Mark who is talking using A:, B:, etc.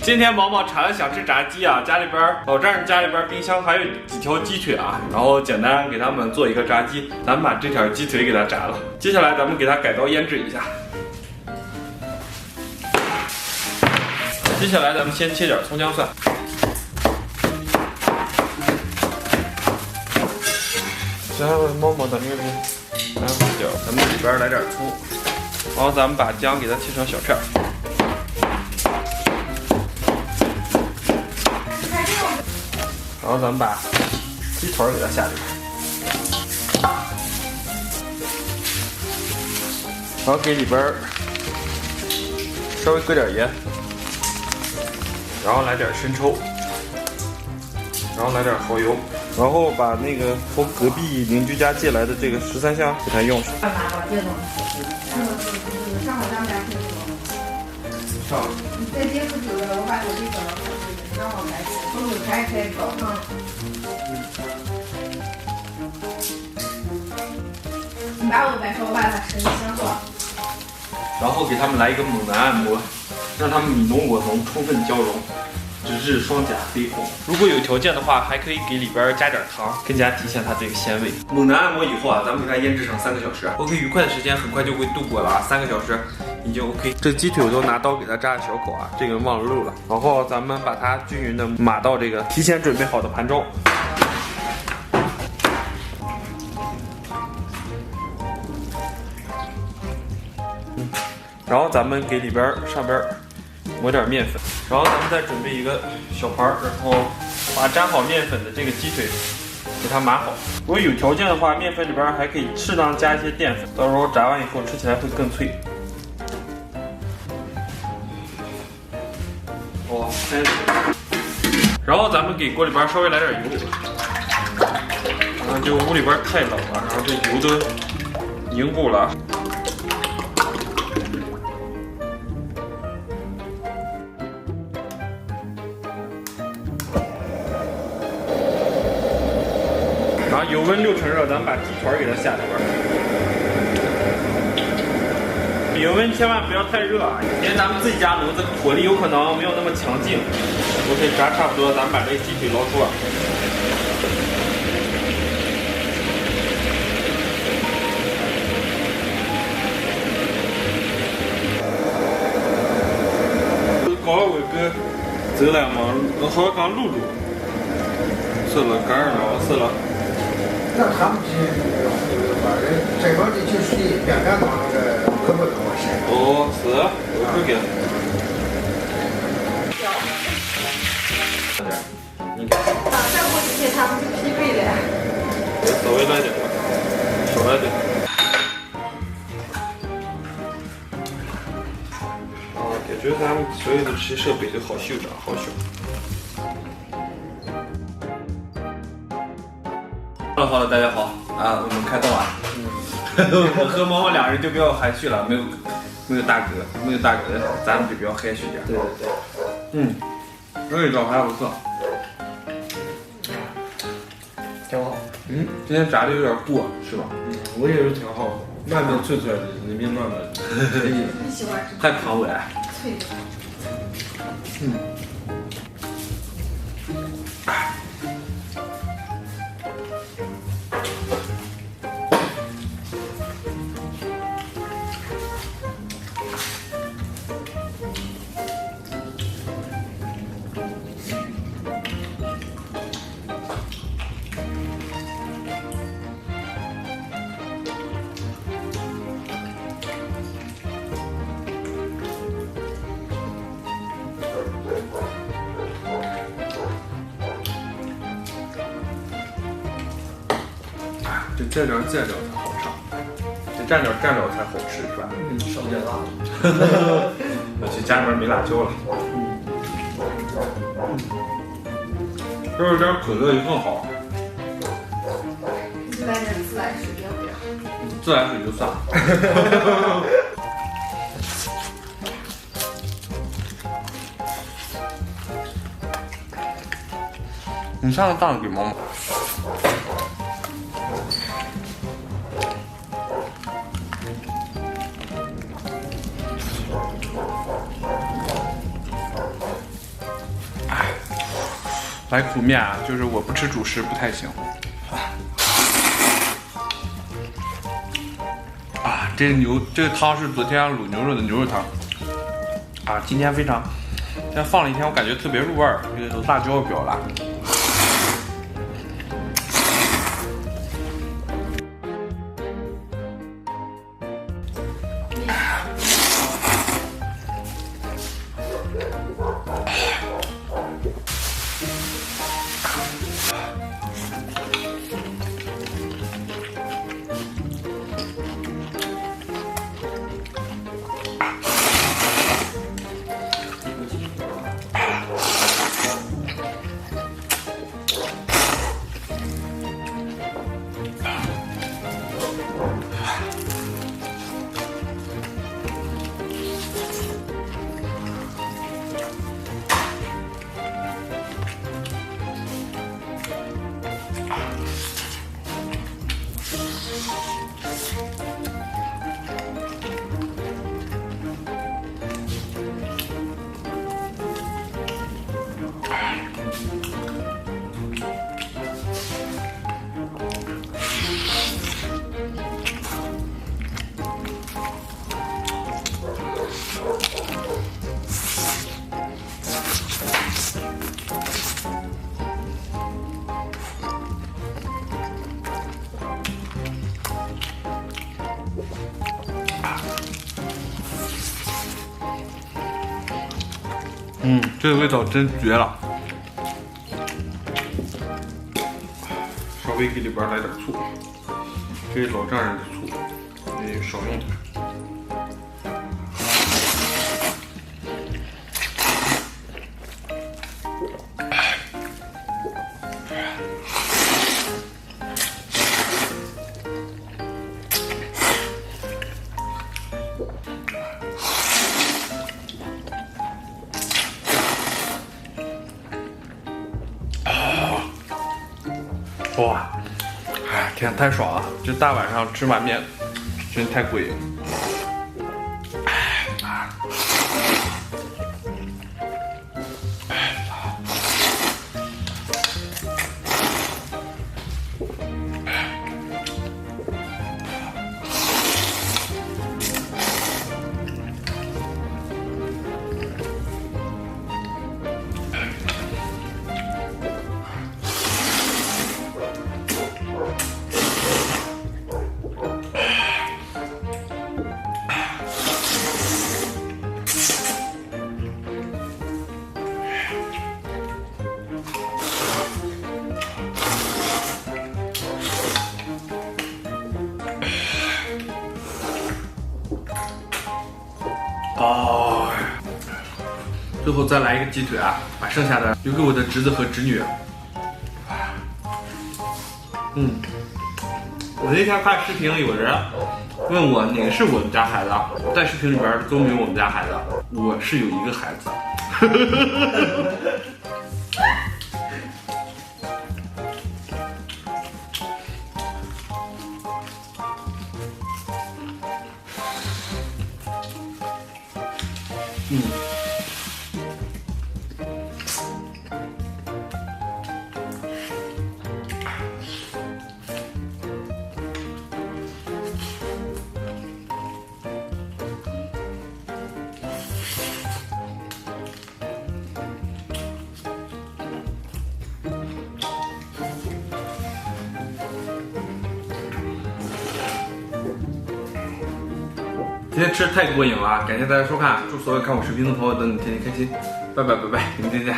A: 今天毛毛馋了想吃炸鸡啊，家里边老丈人家里边冰箱还有几条鸡腿啊，然后简单给他们做一个炸鸡，咱们把这条鸡腿给它炸了，接下来咱们给它改刀腌制一下。接下来咱们先切点葱姜蒜。 然后猫猫等这边，来胡椒，咱们里边来点葱，然后咱们把姜给它切成小片儿，然后咱们把鸡腿给它下里边，然后给里边稍微搁点盐，然后来点生抽，然后来点蚝油。 然后把那个从隔壁邻居家借来的这个13香给它用上。上。再接不久了，我把我这个让我来从头开搞上。你把我摆说，我把它生香做。然后给他们来一个猛男按摩，让他们你侬我侬，充分交融。 直至双颊绯红。如果有条件的话，还可以给里边加点糖，更加体现它这个鲜味。猛男按摩以后啊，咱们给它腌制成3个小时。OK， 愉快的时间很快就会度过了啊，3个小时已经 OK。这鸡腿我都拿刀给它扎了小口啊，这个忘了漏了。然后咱们把它均匀的码到这个提前准备好的盘中。然后咱们给里边上边抹点面粉。 然后咱们再准备一个小盘儿，然后把粘好面粉的这个鸡腿给它码好。如果有条件的话，面粉里边还可以适当加一些淀粉，到时候炸完以后吃起来会更脆。哇，然后咱们给锅里边稍微来点油，就屋里边太冷了，然后这油都凝固了。 然后油温6成热，咱们把鸡腿给它下里边。油温千万不要太热啊，因为咱们自己家炉子火力有可能没有那么强劲。OK， 炸差不多，咱们把这个鸡腿捞出来。搞了我哥走了嘛，我好刚录，是了，干了，是了。
B: 那他们反正这帮的就是边干当那个胳膊跟我晒。
A: 哦，是，我这个。你看。
C: 再过几天他们就匹配了。
A: 稍微来点吧，少来点。啊，感觉咱们所有的这些设备都好修的，好修。 好了，大家好啊！我们开动了。我和毛毛2人就比较含蓄了，没有大哥，咱们就比较含蓄点。对对对。味道还不错，
B: 挺好。
A: 今天炸的有点过，是吧？
D: 我也是挺好的，外面脆脆的，里面软软的，可以。
C: 你喜欢吃
A: 太扛我
C: 脆的。
A: 这蘸料才好吃，这蘸料才好吃，是吧？
D: 少点辣。
A: 我去家里面没辣椒了。要是点可乐就更好。
C: 来点自来水要不要？
A: 自来水就算了。你上个当给毛毛。来苦面啊，就是我不吃主食不太行。啊，这个汤是昨天卤牛肉的牛肉汤。啊，今天放了一天，我感觉特别入味儿，这个辣椒表了。这个味道真绝了。稍微给里边来点醋，这是老丈人的醋，你少用点。哇，哎，天，太爽了！这大晚上吃碗面，真太过瘾。哦，最后再来一个鸡腿啊，把剩下的留给我的侄子和侄女。我那天看视频，有人问我哪个是我们家孩子，在视频里边都没有我们家孩子，我是有一个孩子。今天吃太过瘾了，感谢大家收看，祝所有看我视频的朋友都能天天开心，拜拜拜拜，明天见。